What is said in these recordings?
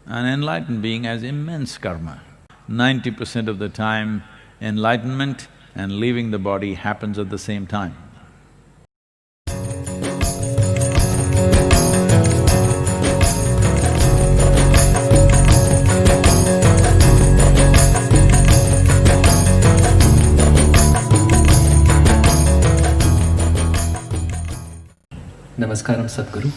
An enlightened being has immense karma. 90% of the time, enlightenment and leaving the body happens at the same time. Namaskaram Sadhguru.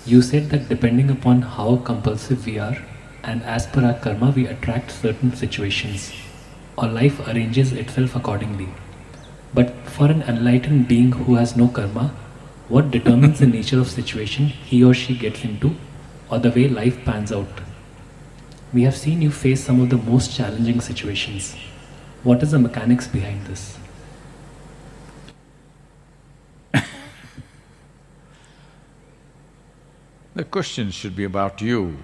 You said that depending upon how compulsive we are and as per our karma we attract certain situations or life arranges itself accordingly. But for an enlightened being who has no karma, what determines the nature of situation he or she gets into or the way life pans out? We have seen you face some of the most challenging situations. What is the mechanics behind this? The question should be about you.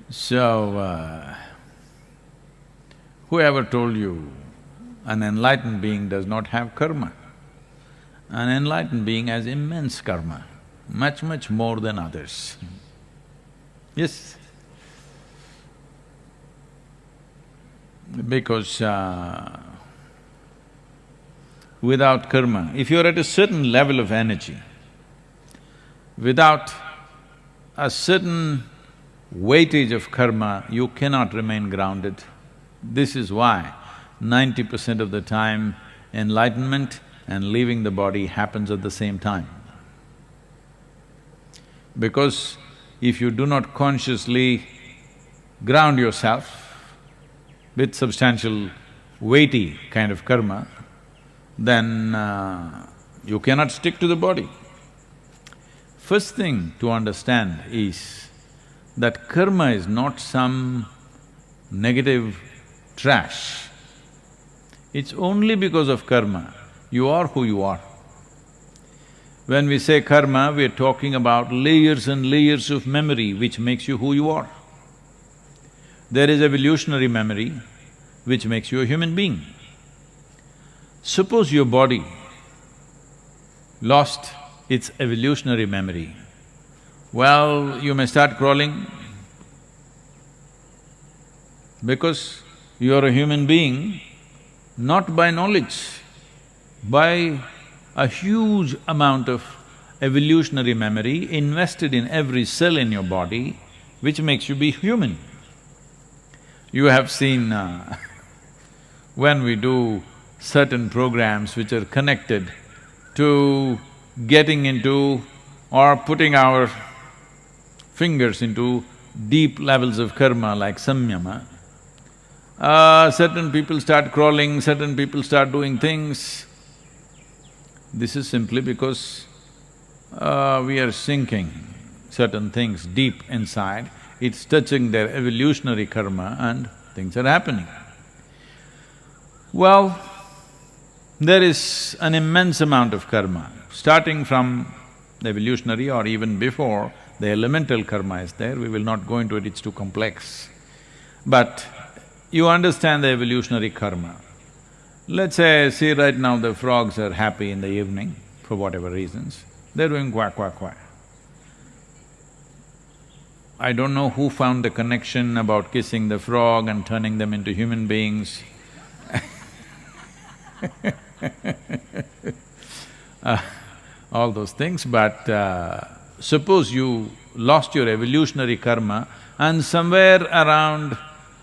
So, whoever told you an enlightened being does not have karma? An enlightened being has immense karma, much, much more than others. Yes. Because without karma, if you're at a certain level of energy, without a certain weightage of karma, you cannot remain grounded. This is why 90% of the time, enlightenment and leaving the body happens at the same time. Because if you do not consciously ground yourself with substantial, weighty kind of karma, then you cannot stick to the body. First thing to understand is that karma is not some negative trash. It's only because of karma you are who you are. When we say karma, we're talking about layers and layers of memory which makes you who you are. There is evolutionary memory which makes you a human being. Suppose your body lost its evolutionary memory, well, you may start crawling because you're a human being not by knowledge, by a huge amount of evolutionary memory invested in every cell in your body, which makes you be human. You have seen when we do certain programs which are connected to getting into or putting our fingers into deep levels of karma like samyama, certain people start crawling, certain people start doing things. This is simply because we are sinking certain things deep inside, it's touching their evolutionary karma and things are happening. Well, there is an immense amount of karma, starting from the evolutionary or even before, the elemental karma is there, we will not go into it, it's too complex. But you understand the evolutionary karma. Let's say, see right now the frogs are happy in the evening for whatever reasons, they're doing quack, quack, quack. I don't know who found the connection about kissing the frog and turning them into human beings all those things, but suppose you lost your evolutionary karma and somewhere around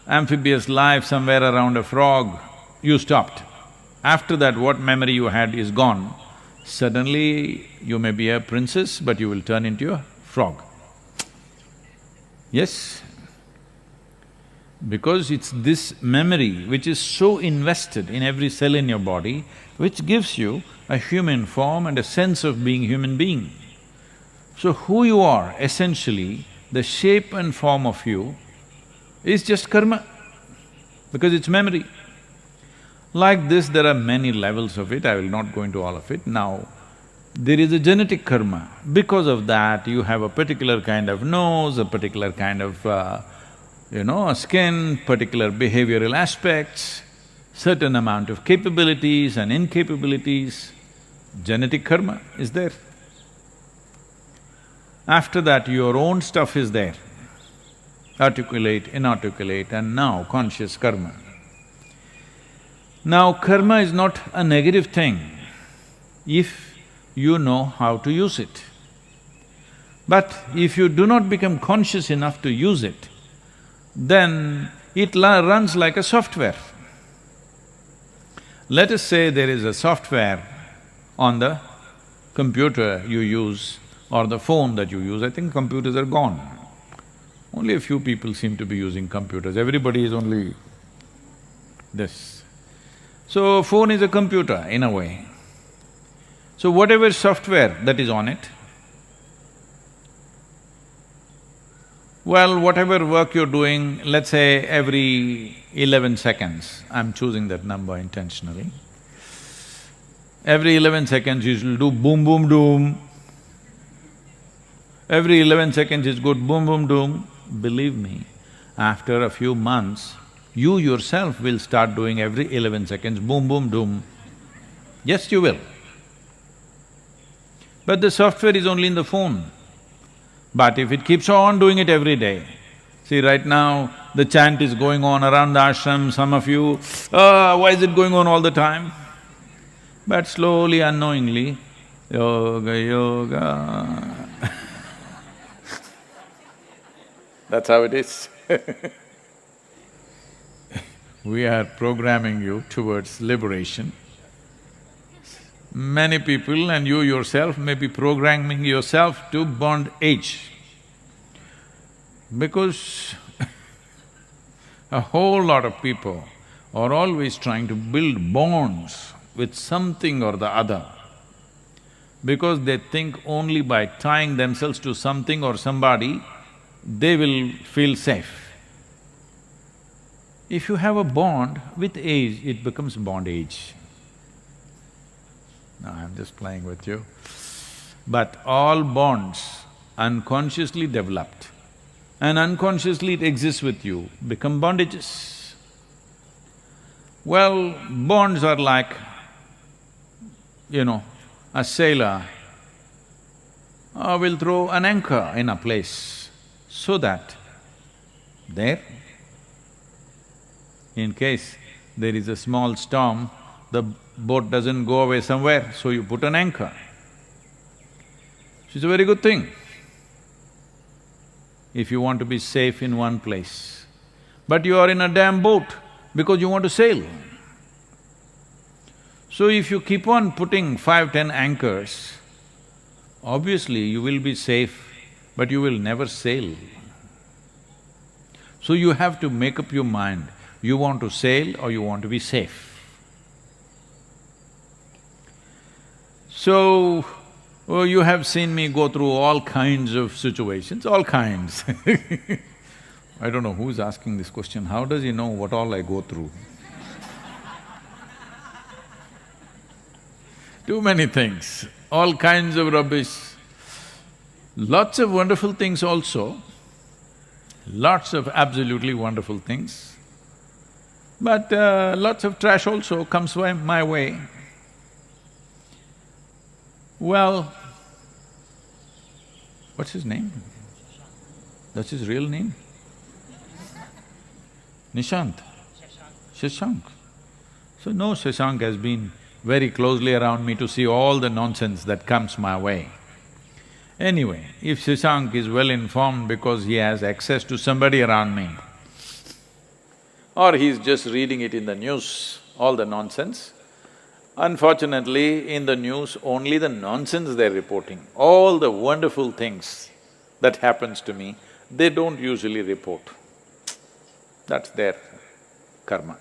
amphibious life, somewhere around a frog, you stopped. After that, what memory you had is gone. Suddenly, you may be a princess, but you will turn into a frog. Yes? Because it's this memory which is so invested in every cell in your body, which gives you a human form and a sense of being human being. So who you are, essentially, the shape and form of you is just karma, because it's memory. Like this, there are many levels of it, I will not go into all of it. Now, there is a genetic karma. Because of that, you have a particular kind of nose, a particular kind of a skin, particular behavioral aspects, certain amount of capabilities and incapabilities, genetic karma is there. After that, your own stuff is there, articulate, inarticulate, and now conscious karma. Now, karma is not a negative thing if you know how to use it. But if you do not become conscious enough to use it, then it runs like a software. Let us say there is a software on the computer you use or the phone that you use. I think computers are gone. Only a few people seem to be using computers, everybody is only this. So, phone is a computer in a way. So whatever software that is on it, well, whatever work you're doing, let's say every 11 seconds, I'm choosing that number intentionally, every 11 seconds you will do boom, boom, doom. Every 11 seconds is good, boom, boom, doom. Believe me, after a few months, you yourself will start doing every 11 seconds, boom, boom, doom. Yes, you will. But the software is only in the phone. But if it keeps on doing it every day, see right now the chant is going on around the ashram, some of you, why is it going on all the time? But slowly, unknowingly, yoga, yoga that's how it is. We are programming you towards liberation. Many people and you yourself may be programming yourself to bondage. Because a whole lot of people are always trying to build bonds with something or the other, because they think only by tying themselves to something or somebody, they will feel safe. If you have a bond, with age, it becomes bondage. No, I'm just playing with you. But all bonds unconsciously developed and unconsciously it exists with you, become bondages. Well, bonds are like, a sailor will throw an anchor in a place so that there, in case there is a small storm, the boat doesn't go away somewhere, so you put an anchor. It's a very good thing if you want to be safe in one place. But you are in a damn boat because you want to sail. So if you keep on putting 5, 10 anchors, obviously you will be safe, but you will never sail. So you have to make up your mind, you want to sail or you want to be safe. So, you have seen me go through all kinds of situations, all kinds I don't know who's asking this question, how does he know what all I go through? Too many things, all kinds of rubbish. Lots of wonderful things also, lots of absolutely wonderful things. But lots of trash also comes my way. Well, what's his name? That's his real name? Nishant? Shashank. So no, Shashank has been very closely around me to see all the nonsense that comes my way. Anyway, if Shashank is well informed because he has access to somebody around me, or he's just reading it in the news, all the nonsense, unfortunately, in the news, only the nonsense they're reporting. All the wonderful things that happens to me, they don't usually report. That's their karma.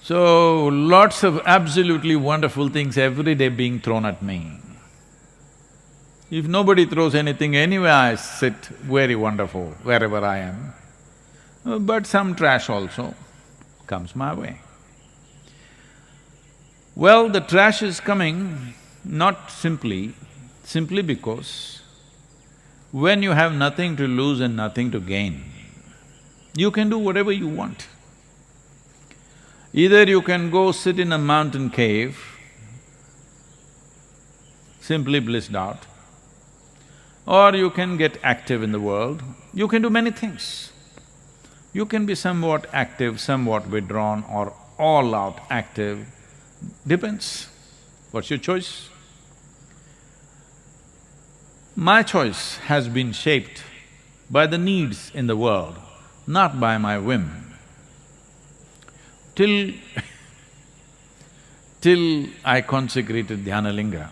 So, lots of absolutely wonderful things every day being thrown at me. If nobody throws anything, anyway I sit very wonderful wherever I am. But some trash also comes my way. Well, the trash is coming not simply because when you have nothing to lose and nothing to gain, you can do whatever you want. Either you can go sit in a mountain cave simply blissed out. Or you can get active in the world, you can do many things. You can be somewhat active, somewhat withdrawn, or all out active, depends. What's your choice? My choice has been shaped by the needs in the world, not by my whim. Till till I consecrated Dhyanalinga,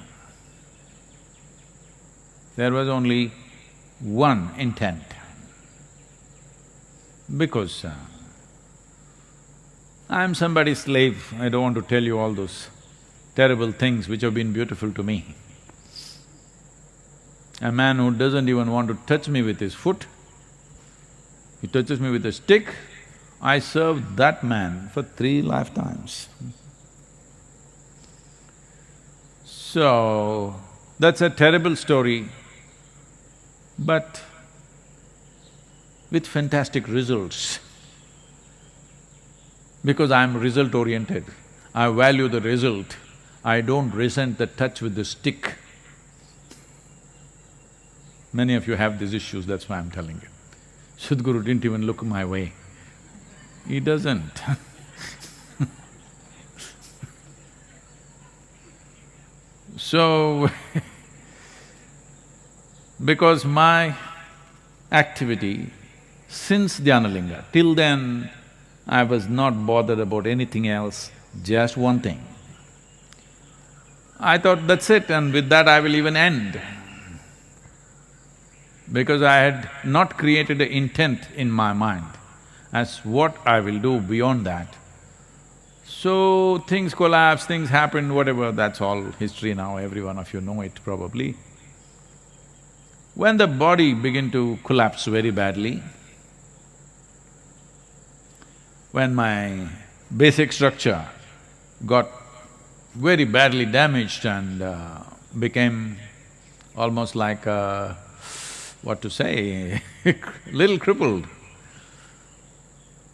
there was only one intent. Because I'm somebody's slave, I don't want to tell you all those terrible things which have been beautiful to me. A man who doesn't even want to touch me with his foot, he touches me with a stick, I served that man for 3 lifetimes. So, that's a terrible story, but with fantastic results. Because I'm result-oriented, I value the result, I don't resent the touch with the stick. Many of you have these issues, that's why I'm telling you. Sadhguru didn't even look my way. He doesn't So, because my activity since Dhyanalinga, till then I was not bothered about anything else, just one thing. I thought that's it and with that I will even end. Because I had not created an intent in my mind as what I will do beyond that. So things collapsed, things happened, whatever, that's all history now, every one of you know it probably. When the body began to collapse very badly, when my basic structure got very badly damaged and became almost like what to say, little crippled,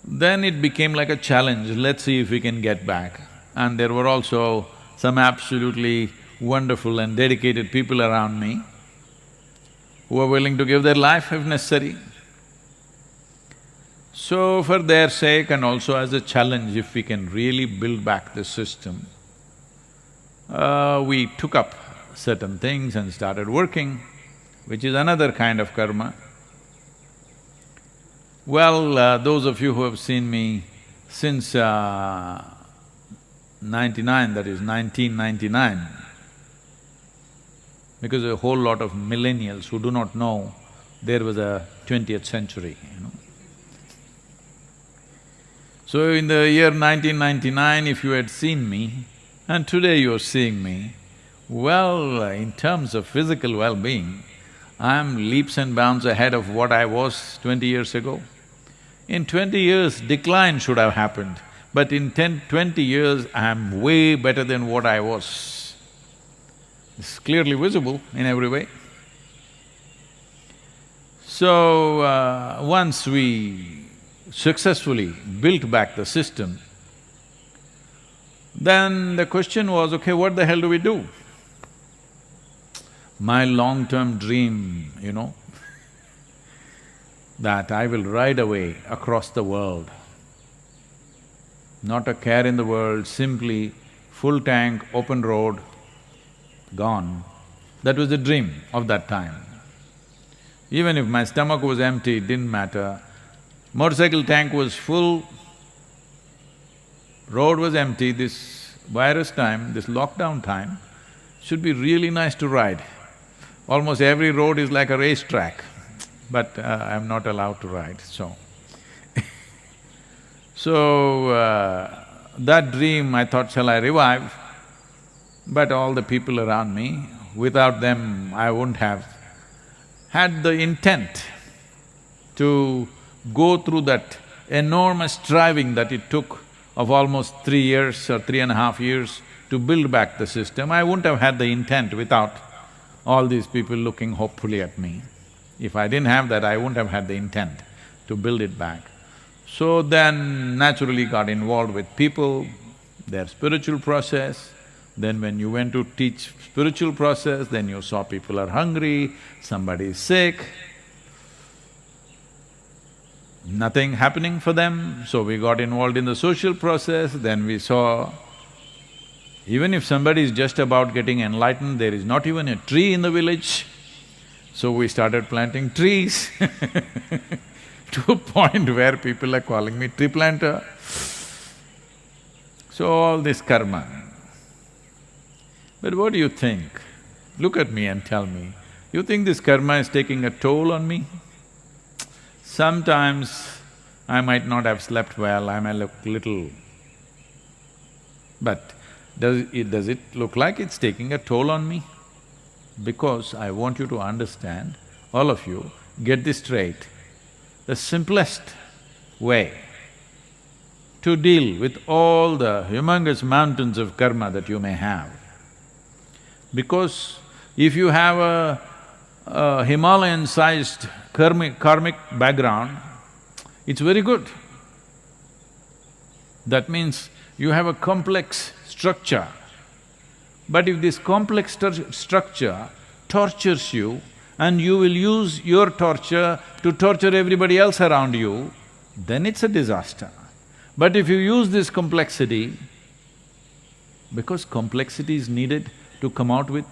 then it became like a challenge, let's see if we can get back. And there were also some absolutely wonderful and dedicated people around me who were willing to give their life if necessary. So for their sake and also as a challenge, if we can really build back the system, we took up certain things and started working, which is another kind of karma. Well, those of you who have seen me since 99, that is 1999, because a whole lot of millennials who do not know there was a 20th century, you know. So in the year 1999, if you had seen me, and today you are seeing me, well, in terms of physical well-being, I'm leaps and bounds ahead of what I was 20 years ago. In 20 years, decline should have happened, but in 20 years, I'm way better than what I was. It's clearly visible in every way. So, once we successfully built back the system, then the question was, okay, what the hell do we do? My long-term dream, you know, that I will ride away across the world, not a care in the world, simply full tank, open road, gone. That was the dream of that time. Even if my stomach was empty, it didn't matter. Motorcycle tank was full, road was empty, this virus time, this lockdown time, should be really nice to ride. Almost every road is like a racetrack, but I'm not allowed to ride, so So, that dream I thought, shall I revive? But all the people around me, without them I wouldn't have had the intent to go through that enormous striving that it took of almost 3 years or 3.5 years to build back the system. I wouldn't have had the intent without all these people looking hopefully at me. If I didn't have that, I wouldn't have had the intent to build it back. So then naturally got involved with people, their spiritual process, Then when you went to teach spiritual process, then you saw people are hungry, somebody is sick, nothing happening for them, so we got involved in the social process, then we saw even if somebody is just about getting enlightened, there is not even a tree in the village, so we started planting trees to a point where people are calling me tree planter. So all this karma. But what do you think? Look at me and tell me, you think this karma is taking a toll on me? Sometimes I might not have slept well, I may look little… But does it look like it's taking a toll on me? Because I want you to understand, all of you, get this straight. The simplest way to deal with all the humongous mountains of karma that you may have, because if you have a Himalayan-sized karmic background, it's very good. That means you have a complex structure. But if this complex structure tortures you and you will use your torture to torture everybody else around you, then it's a disaster. But if you use this complexity, because complexity is needed to come out with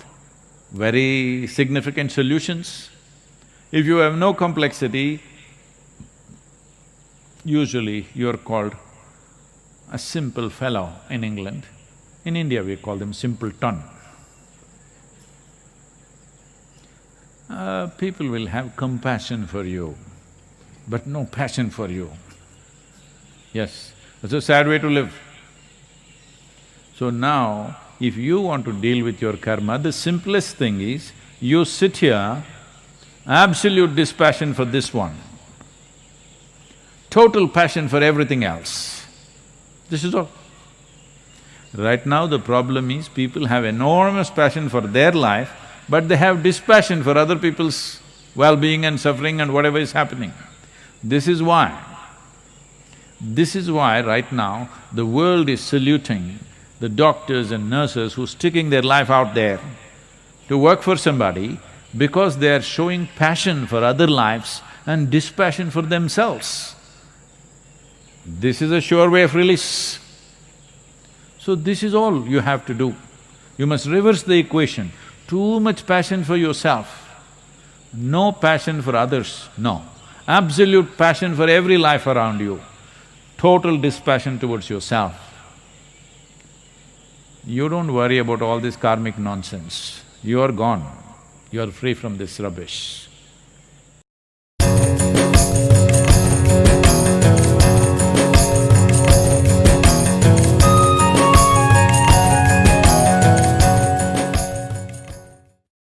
very significant solutions. If you have no complexity, usually you're called a simple fellow in England. In India, we call them simpleton. People will have compassion for you, but no passion for you. Yes, that's a sad way to live. So now, if you want to deal with your karma, the simplest thing is, you sit here, absolute dispassion for this one, total passion for everything else. This is all. Right now the problem is, people have enormous passion for their life, but they have dispassion for other people's well-being and suffering and whatever is happening. This is why right now the world is saluting the doctors and nurses who are sticking their life out there to work for somebody, because they are showing passion for other lives and dispassion for themselves. This is a sure way of release. So this is all you have to do. You must reverse the equation. Too much passion for yourself, no passion for others, no. Absolute passion for every life around you, total dispassion towards yourself. You don't worry about all this karmic nonsense. You are gone, you are free from this rubbish.